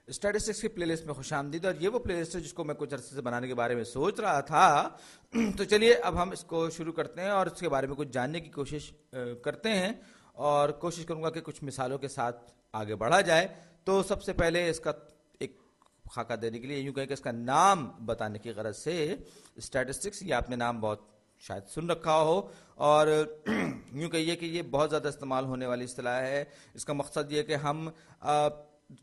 Statistics کی پلے list میں خوش آمدید. اور یہ وہ پلے لسٹ ہے جس کو میں کچھ عرصے سے بنانے کے بارے میں سوچ رہا تھا. تو چلیے اب ہم اس کو شروع کرتے ہیں اور اس کے بارے میں کچھ جاننے کی کوشش کرتے ہیں, اور کوشش کروں گا کہ کچھ مثالوں کے ساتھ آگے بڑھا جائے. تو سب سے پہلے اس کا ایک خاکہ دینے کے لیے یوں کہیں کہ اس کا نام بتانے کی غرض سے, اسٹیٹسٹکس, یہ آپ نے نام بہت شاید سن رکھا ہو, اور یوں کہیے کہ یہ بہت زیادہ استعمال ہونے والی اصطلاح ہے. اس کا مقصد یہ ہے کہ ہم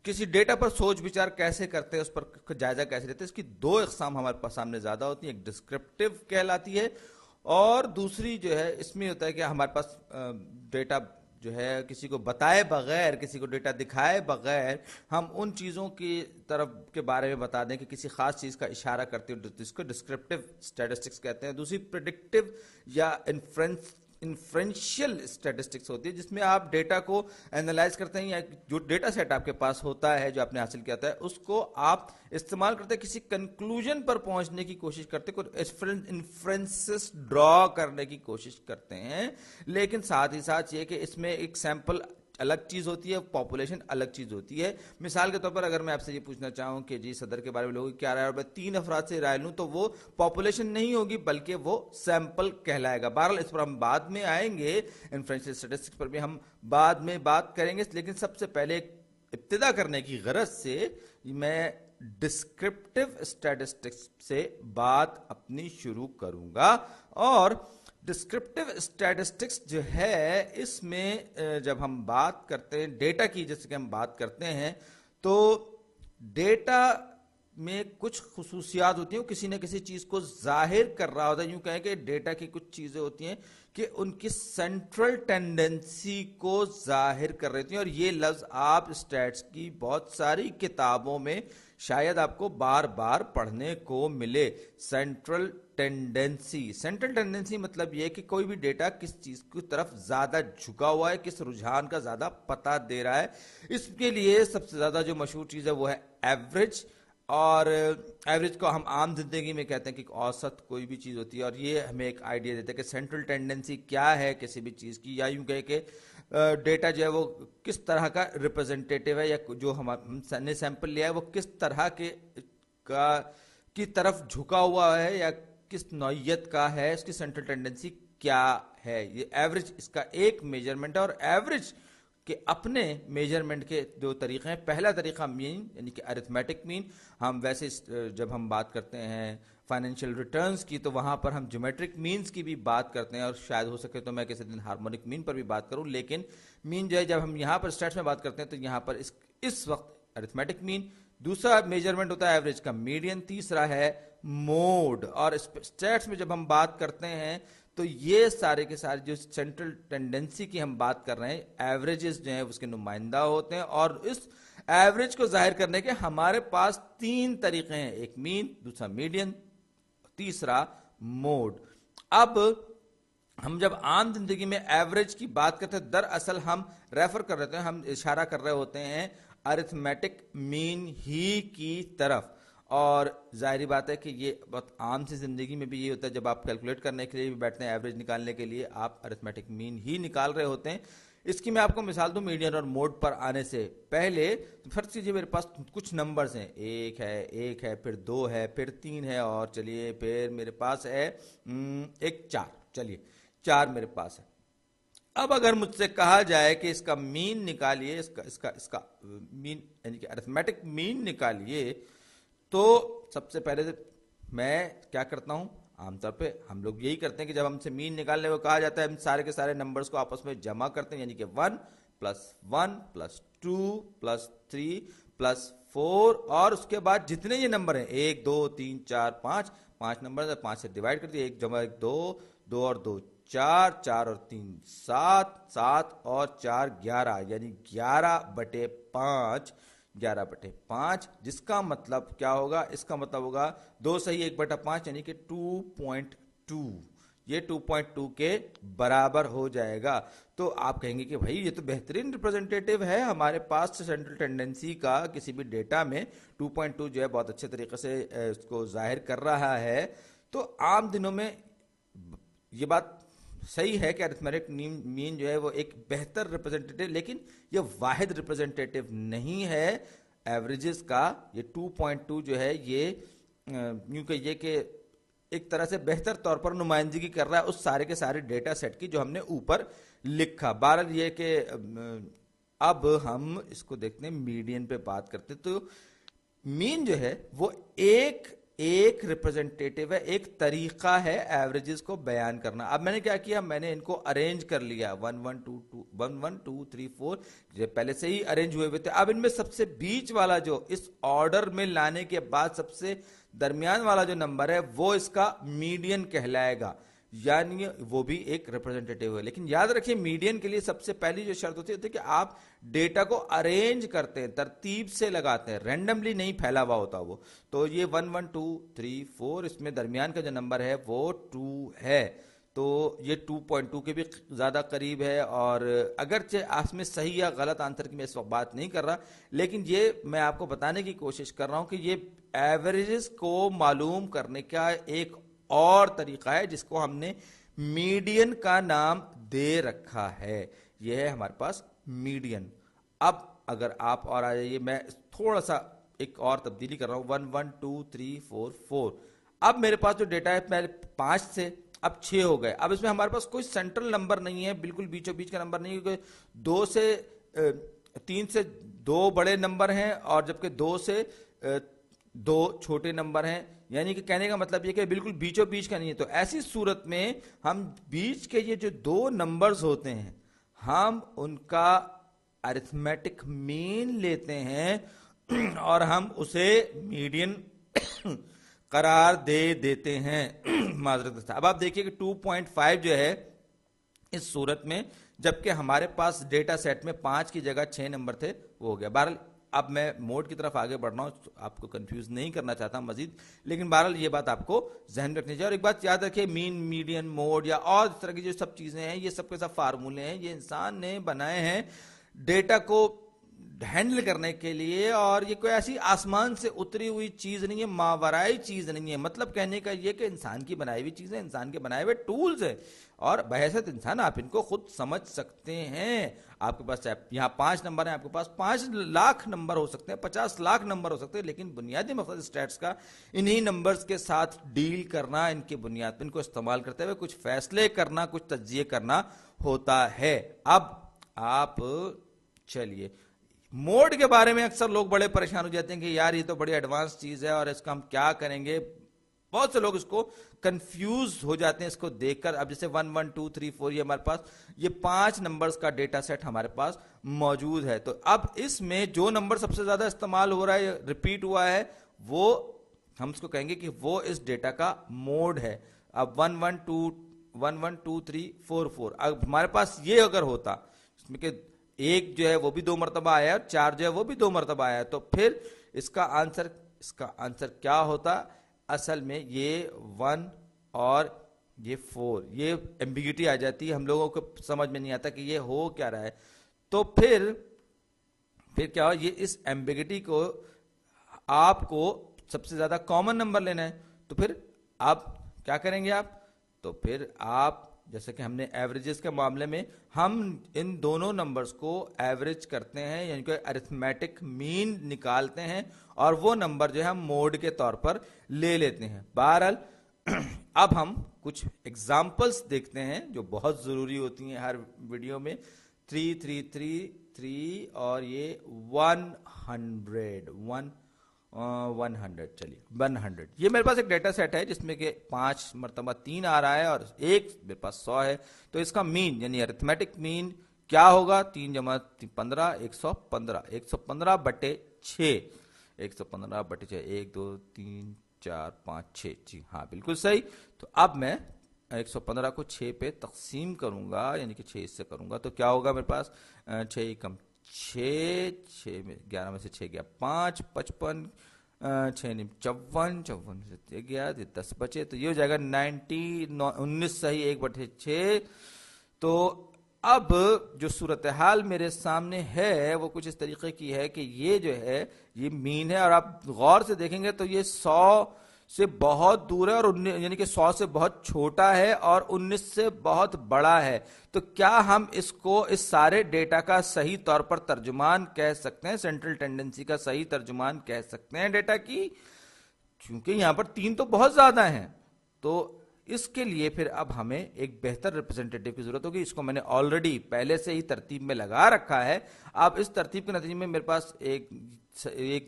کسی ڈیٹا پر سوچ بچار کیسے کرتے ہیں, اس پر جائزہ کیسے لیتے ہیں. اس کی دو اقسام ہمارے پاس سامنے زیادہ ہوتی ہیں, ایک ڈسکرپٹیو کہلاتی ہے, اور دوسری جو ہے اس میں ہوتا ہے کہ ہمارے پاس ڈیٹا جو ہے کسی کو بتائے بغیر, کسی کو ڈیٹا دکھائے بغیر ہم ان چیزوں کی طرف کے بارے میں بتا دیں کہ کسی خاص چیز کا اشارہ کرتے ہیں, جس کو ڈسکرپٹیو اسٹیٹسٹکس کہتے ہیں. دوسری پریڈکٹیو یا انفرینشیل اسٹیٹسٹکس ہوتی ہے, جس میں آپ ڈیٹا کو اینالائز کرتے ہیں, یا جو ڈیٹا سیٹ آپ کے پاس ہوتا ہے جو آپ نے حاصل کیا ہے اس کو آپ استعمال کرتے ہیں, کسی کنکلوژن پر پہنچنے کی کوشش کرتے ہیں, کوئی انفرنسز ڈرا کرنے کی کوشش کرتے ہیں. لیکن ساتھ ہی ساتھ یہ کہ اس میں ایک سیمپل الگ چیز ہوتی ہے, پاپولیشن الگ چیز ہوتی ہے. مثال کے طور پر اگر میں آپ سے یہ پوچھنا چاہوں کہ جی صدر کے بارے میں لوگوں کی کیا رائے, اور میں 3 افراد سے رائے لوں, تو وہ پاپولیشن نہیں ہوگی بلکہ وہ سیمپل کہلائے گا. بہرحال اس پر ہم بعد میں آئیں گے, انفرینشیل اسٹیٹسٹکس پر بھی ہم بعد میں بات کریں گے. لیکن سب سے پہلے ابتدا کرنے کی غرض سے میں ڈسکرپٹیو اسٹیٹسٹکس سے بات اپنی شروع کروں گا. اور ڈسکرپٹیو اسٹیٹسٹکس جو ہے اس میں جب ہم بات کرتے ہیں ڈیٹا کی, جیسے کہ ہم بات کرتے ہیں, تو ڈیٹا میں کچھ خصوصیات ہوتی ہیں, کسی نہ کسی چیز کو ظاہر کر رہا ہوتا ہے. یوں کہیں کہ ڈیٹا کی کچھ چیزیں ہوتی ہیں کہ ان کی سینٹرل ٹینڈنسی کو ظاہر کر رہی تھی, اور یہ لفظ آپ اسٹیٹس کی بہت ساری کتابوں میں شاید آپ کو بار بار پڑھنے کو ملے. سینٹرل ٹینڈنسی, سینٹرل ٹینڈنسی مطلب یہ کہ کوئی بھی ڈیٹا کس چیز کی طرف زیادہ جھکا ہوا ہے, کس رجحان کا زیادہ پتہ دے رہا ہے. اس کے لیے سب سے زیادہ جو مشہور چیز ہے وہ ہے ایوریج. اور ایوریج کو ہم عام زندگی میں کہتے ہیں کہ اوسط کوئی بھی چیز ہوتی ہے, اور یہ ہمیں ایک آئیڈیا دیتا ہے کہ سینٹرل ٹینڈنسی کیا ہے کسی بھی چیز کی, یا یوں کہے کہ ڈیٹا جو ہے وہ کس طرح کا ریپرزنٹیٹیو ہے, یا جو ہم نے سیمپل لیا ہے وہ کس طرح کی طرف جھکا ہوا ہے, یا کس نوعیت کا ہے, اس کی سینٹرل ٹینڈنسی کیا ہے. یہ ایوریج اس کا ایک میجرمنٹ ہے. اور ایوریج کہ اپنے میجرمنٹ کے 2 طریقے ہیں. پہلا طریقہ مین, یعنی کہ ارتھمیٹک مین. ہم ویسے جب ہم بات کرتے ہیں فائنینشیل ریٹرنز کی تو وہاں پر ہم جیومیٹرک مینز کی بھی بات کرتے ہیں, اور شاید ہو سکے تو میں کسی دن ہارمونک مین پر بھی بات کروں. لیکن مین جو ہے جب ہم یہاں پر اسٹیٹس میں بات کرتے ہیں تو یہاں پر اس وقت ارتھمیٹک مین. دوسرا میجرمنٹ ہوتا ہے ایوریج کا میڈین. تیسرا ہے موڈ. اور اسٹیٹس میں جب ہم بات کرتے ہیں تو یہ سارے کے سارے جو سینٹرل ٹینڈنسی کی ہم بات کر رہے ہیں, ایوریجز جو ہیں اس کے نمائندہ ہوتے ہیں. اور اس ایوریج کو ظاہر کرنے کے ہمارے پاس 3 طریقے ہیں, ایک مین, دوسرا میڈین, تیسرا موڈ. اب ہم جب عام زندگی میں ایوریج کی بات کرتے ہیں, دراصل ہم ریفر کر رہے ہیں, ہم اشارہ کر رہے ہوتے ہیں ارتھمیٹک مین ہی کی طرف. اور ظاہری بات ہے کہ یہ بہت عام سی زندگی میں بھی یہ ہوتا ہے, جب آپ کیلکولیٹ کرنے کے لیے بھی بیٹھتے ہیں, ایوریج نکالنے کے لیے آپ ارتھمیٹک مین ہی نکال رہے ہوتے ہیں. اس کی میں آپ کو مثال دوں میڈین اور موڈ پر آنے سے پہلے. فرض کیجیے میرے پاس کچھ نمبرز ہیں, 1 ہے, پھر 2 ہے, پھر 3 ہے, اور چلیے پھر میرے پاس ہے 4. چلیے 4 میرے پاس ہے. اب اگر مجھ سے کہا جائے کہ اس کا مین نکالیے, اس کا مین یعنی کہ ارتھمیٹک مین نکالیے, تو سب سے پہلے میں کیا کرتا ہوں, عام طور پہ ہم لوگ یہی کرتے ہیں کہ جب ہم سے مین نکالنے کو کہا جاتا ہے ہم سارے کے سارے نمبرز کو آپس میں جمع کرتے ہیں, یعنی کہ 1 + 1 + 2 + 3 + 4, اور اس کے بعد جتنے یہ نمبر ہیں 1 2 3 4 5 نمبر ہے, 5 سے ڈیوائڈ کر دیا, 1 × 1 2, 2 اور 2 4, 4 اور 3 7, 7 اور 4 11, یعنی 11/5, 11/5, جس کا مطلب کیا ہوگا, اس کا مطلب ہوگا 2 صحیح 1/5, یعنی کہ 2.2. یہ 2.2 کے برابر ہو جائے گا. تو آپ کہیں گے کہ بھائی یہ تو بہترین ریپرزنٹیٹیو ہے ہمارے پاس سینٹرل ٹینڈنسی کا کسی بھی ڈیٹا میں, 2.2 جو ہے بہت اچھے طریقے سے اس کو ظاہر کر رہا ہے. تو عام دنوں میں یہ بات صحیح ہے کہ ارتھمیٹک مین جو ہے وہ ایک بہتر ریپرزنٹیٹیو, لیکن یہ واحد ریپرزنٹیٹیو نہیں ہے. ایوریجز کا یہ 2.2 جو ہے یہ یوں کہیے کہ ایک طرح سے بہتر طور پر نمائندگی کر رہا ہے اس سارے کے سارے ڈیٹا سیٹ کی جو ہم نے اوپر لکھا. بہرحال یہ کہ اب ہم اس کو دیکھتے ہیں میڈین پہ بات کرتے ہیں. تو مین جو ہے وہ ایک ریپرزنٹیٹیو ہے, ایک طریقہ ہے ایوریجز کو بیان کرنا. اب میں نے کیا کیا, میں نے ان کو ارینج کر لیا 1 1 2 3 4 یہ پہلے سے ہی ارینج ہوئے تھے. اب ان میں سب سے بیچ والا جو اس آرڈر میں لانے کے بعد سب سے درمیان والا جو نمبر ہے وہ اس کا میڈین کہلائے گا, یعنی وہ بھی ایک ریپرزنٹیٹیو ہے. لیکن یاد رکھیں میڈین کے لیے سب سے پہلی جو شرط ہوتی ہے کہ آپ ڈیٹا کو ارینج کرتے ہیں, ترتیب سے لگاتے ہیں, رینڈملی نہیں پھیلا ہوا ہوتا وہ. تو یہ 1 1 2 3 4 اس میں درمیان کا جو نمبر ہے وہ 2 ہے. تو یہ 2.2 کے بھی زیادہ قریب ہے, اور اگرچہ اس میں صحیح یا غلط آنسر کی میں اس وقت بات نہیں کر رہا, لیکن یہ میں آپ کو بتانے کی کوشش کر رہا ہوں کہ یہ ایوریجز کو معلوم کرنے کا ایک اور طریقہ ہے جس کو ہم نے میڈین کا نام دے رکھا ہے. یہ ہے ہمارے پاس میڈین. اب اگر آپ اور آ جائیے, میں تھوڑا سا ایک اور تبدیلی کر رہا ہوں. 1 1 2 3 4 4. اب میرے پاس جو ڈیٹا ہے پہلے 5 سے اب 6 ہو گئے. اب اس میں ہمارے پاس کوئی سینٹرل نمبر نہیں ہے, بالکل بیچوں بیچ کا نمبر نہیں ہے. 2 سے 3 سے 2 بڑے نمبر ہیں اور جبکہ 2 سے 2 چھوٹے نمبر ہیں, یعنی کہ کہنے کا مطلب یہ کہ بالکل بیچوں بیچ کا نہیں ہے. تو ایسی صورت میں ہم بیچ کے یہ جو 2 نمبرز ہوتے ہیں ہم ان کا ارتھمیٹک مین لیتے ہیں اور ہم اسے میڈین قرار دے دیتے ہیں. معذرت. اب آپ دیکھیے کہ 2.5 جو ہے اس صورت میں, جبکہ ہمارے پاس ڈیٹا سیٹ میں 5 کی جگہ 6 نمبر تھے, وہ ہو گیا. بہرحال اب میں موڈ کی طرف آگے بڑھ رہا ہوں, آپ کو کنفیوز نہیں کرنا چاہتا مزید, لیکن بہرحال یہ بات آپ کو ذہن رکھنی چاہیے. اور ایک بات یاد رکھیں, مین, میڈین, موڈ یا اور اس طرح کی جو سب چیزیں ہیں یہ سب کے سب فارمولے ہیں, یہ انسان نے بنائے ہیں ڈیٹا کو ہینڈل کرنے کے لیے, اور یہ کوئی ایسی آسمان سے اتری ہوئی چیز نہیں ہے, ماورائی چیز نہیں ہے. مطلب کہنے کا یہ کہ انسان کی بنائی ہوئی چیزیں, انسان کے بنائے ہوئے ٹولز ہیں, اور بحیثیت انسان آپ ان کو خود سمجھ سکتے ہیں. آپ کے پاس یہاں 5 نمبر ہیں, آپ کے پاس 5 لاکھ نمبر ہو سکتے ہیں, 50 لاکھ نمبر ہو سکتے ہیں, لیکن بنیادی مقصد اسٹیٹس کا انہی نمبرز کے ساتھ ڈیل کرنا, ان کی بنیاد پر ان کو استعمال کرتے ہوئے کچھ فیصلے کرنا, کچھ تجزیے کرنا ہوتا ہے. اب آپ چلیے موڈ کے بارے میں اکثر لوگ بڑے پریشان ہو جاتے ہیں کہ یار یہ تو بڑی ایڈوانس چیز ہے اور اس کا ہم کیا کریں گے. بہت سے لوگ اس کو کنفیوز ہو جاتے ہیں اس کو دیکھ کر. اب جیسے 1 1 2 3 4 یہ ہمارے پاس یہ 5 نمبرز کا ڈیٹا سیٹ ہمارے پاس موجود ہے. تو اب اس میں جو نمبر سب سے زیادہ استعمال ہو رہا ہے, ریپیٹ ہوا ہے, وہ ہم اس کو کہیں گے کہ وہ اس ڈیٹا کا موڈ ہے. اب 1 1 2 3 4 4 اب ہمارے پاس یہ اگر ہوتا اس میں کہ 1 جو ہے وہ بھی 2 مرتبہ آیا اور 4 جو ہے وہ بھی 2 مرتبہ آیا, تو پھر اس کا آنسر کیا ہوتا؟ اصل میں یہ 1 اور یہ 4, یہ ایمبیگیٹی آ جاتی ہے, ہم لوگوں کو سمجھ میں نہیں آتا کہ یہ ہو کیا رہا ہے. تو پھر کیا ہو, یہ اس ایمبیگیٹی کو آپ کو سب سے زیادہ کامن نمبر لینا ہے. تو پھر آپ کیا کریں گے؟ تو پھر آپ جیسے کہ ہم نے ایوریجز کے معاملے میں ہم ان دونوں نمبرز کو ایوریج کرتے ہیں, یعنی کہ ارتھمیٹک مین نکالتے ہیں, اور وہ نمبر جو ہے ہم موڈ کے طور پر لے لیتے ہیں. بہرحال اب ہم کچھ ایگزامپلس دیکھتے ہیں جو بہت ضروری ہوتی ہیں ہر ویڈیو میں. 3 3 3 3 اور یہ 100. چلیے 100, یہ میرے پاس ایک ڈیٹا سیٹ ہے جس میں کہ 5 مرتبہ 3 آ رہا ہے اور ایک میرے پاس 100 ہے. تو اس کا مین یعنی ارتھمیٹک مین کیا ہوگا؟ 3 جمع 15 115, 115 بٹے 6, 115 بٹے 6, 1 2 3 4 5 6. جی ہاں بالکل صحیح. تو اب میں 115 کو 6 پہ تقسیم کروں گا, یعنی کہ 6 اس سے کروں گا, تو کیا ہوگا میرے پاس؟ 6 کم 6 میں 11 میں سے 6 گیا 5, 55, 6 نہیں 54, 54 سے گیا 10 بچے, تو یہ ہو جائے گا 19 صحیح 1 بٹے 6. تو اب جو صورتحال میرے سامنے ہے وہ کچھ اس طریقے کی ہے کہ یہ جو ہے یہ مین ہے, اور آپ غور سے دیکھیں گے تو یہ 100 سے بہت دور ہے اور یعنی کہ 100 سے بہت چھوٹا ہے اور 19 سے بہت بڑا ہے. تو کیا ہم اس کو اس سارے ڈیٹا کا صحیح طور پر ترجمان کہہ سکتے ہیں, سینٹرل ٹینڈنسی کا صحیح ترجمان کہہ سکتے ہیں ڈیٹا کی؟ کیونکہ یہاں پر 3 تو بہت زیادہ ہیں. تو اس کے لیے پھر اب ہمیں ایک بہتر ریپرزینٹیٹیو کی ضرورت ہوگی. اس کو میں نے آلریڈی پہلے سے ہی ترتیب میں لگا رکھا ہے. اب اس ترتیب کے نتیجے میں میرے پاس 1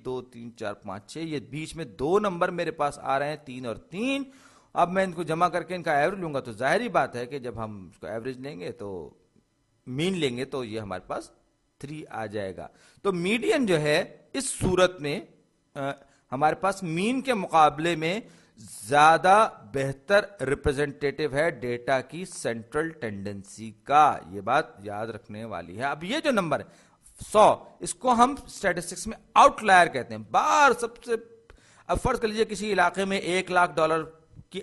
2 3 4 5 6 یہ بیچ میں 2 نمبر میرے پاس آ رہے ہیں, 3 اور 3. اب میں ان کو جمع کر کے ان کا ایوریج لوں گا تو ظاہری بات ہے کہ جب ہم اس کو ایوریج لیں گے تو مین لیں گے تو یہ ہمارے پاس 3 آ جائے گا. تو میڈین جو ہے اس صورت میں ہمارے پاس مین کے مقابلے میں زیادہ بہتر ریپرزینٹیٹیو ہے ڈیٹا کی سینٹرل ٹینڈنسی کا. یہ بات یاد رکھنے والی ہے. اب یہ جو نمبر ہے 100, اس کو ہم اسٹیٹسٹکس میں آؤٹ لائر کہتے ہیں. باہر سب سے, اب فرض کر لیجیے کسی علاقے میں $1,00,000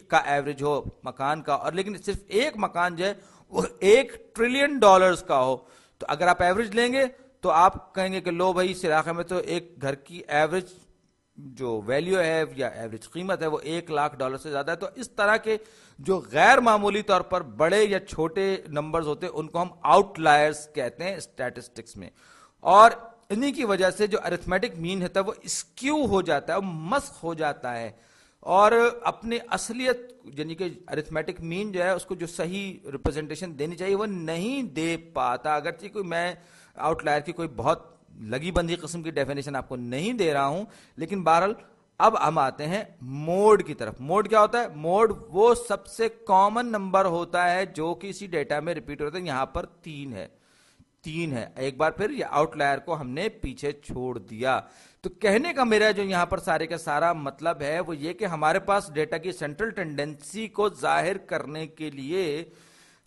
کا ایوریج ہو مکان کا, اور لیکن صرف ایک مکان جو ہے وہ $1 ٹریلین کا ہو. تو اگر آپ ایوریج لیں گے تو آپ کہیں گے کہ لو بھائی اس علاقے میں تو ایک گھر کی ایوریج جو ویلیو ہے یا ایوریج قیمت ہے وہ $1,00,000 سے زیادہ ہے. تو اس طرح کے جو غیر معمولی طور پر بڑے یا چھوٹے نمبرز ہوتے ہیں ان کو ہم آؤٹ لائرز کہتے ہیں اسٹیٹسٹکس میں. اور انہی کی وجہ سے جو ارتھمیٹک مین ہوتا ہے وہ اسکیو ہو جاتا ہے, وہ مسخ ہو جاتا ہے, اور اپنی اصلیت یعنی کہ ارتھمیٹک مین جو ہے اس کو جو صحیح ریپرزنٹیشن دینی چاہیے وہ نہیں دے پاتا. اگرچہ کوئی میں آؤٹ لائر کی کوئی بہت لگی بندی قسم کی ڈیفینیشن آپ کو نہیں دے رہا ہوں, لیکن بہرحال اب ہم آتے ہیں موڈ کی طرف. موڈ کیا ہوتا ہے؟ موڈ وہ سب سے کامن نمبر ہوتا ہے جو کہ اسی ڈیٹا میں ریپیٹ ہوتا ہے. یہاں پر 3 ہے, 3 ہے. ایک بار پھر یہ آؤٹ لائر کو ہم نے پیچھے چھوڑ دیا. تو کہنے کا میرا جو یہاں پر سارے کا سارا مطلب ہے وہ یہ کہ ہمارے پاس ڈیٹا کی سینٹرل ٹینڈنسی کو ظاہر کرنے کے لیے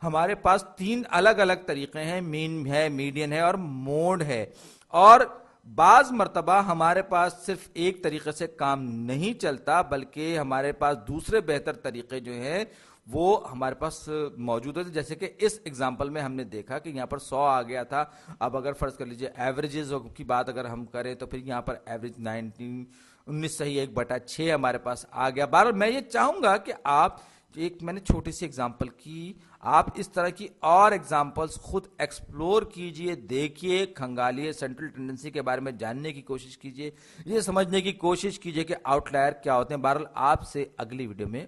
ہمارے پاس 3 الگ الگ طریقے ہیں. مین ہے, میڈین ہے اور موڈ ہے. اور بعض مرتبہ ہمارے پاس صرف ایک طریقے سے کام نہیں چلتا, بلکہ ہمارے پاس دوسرے بہتر طریقے جو ہیں وہ ہمارے پاس موجود ہوتے. جیسے کہ اس ایگزامپل میں ہم نے دیکھا کہ یہاں پر 100 آ گیا تھا. اب اگر فرض کر لیجئے ایوریجز کی بات اگر ہم کریں تو پھر یہاں پر ایوریج 19 صحیح 1/6 ہمارے پاس آ گیا. بہرحال میں یہ چاہوں گا کہ آپ, ایک میں نے چھوٹی سی ایگزامپل کی, آپ اس طرح کی اور ایگزامپلس خود ایکسپلور کیجئے, دیکھیے, کھنگالیے, سینٹرل ٹینڈنسی کے بارے میں جاننے کی کوشش کیجئے, یہ سمجھنے کی کوشش کیجئے کہ آؤٹ لائر کیا ہوتے ہیں. بہرحال آپ سے اگلی ویڈیو میں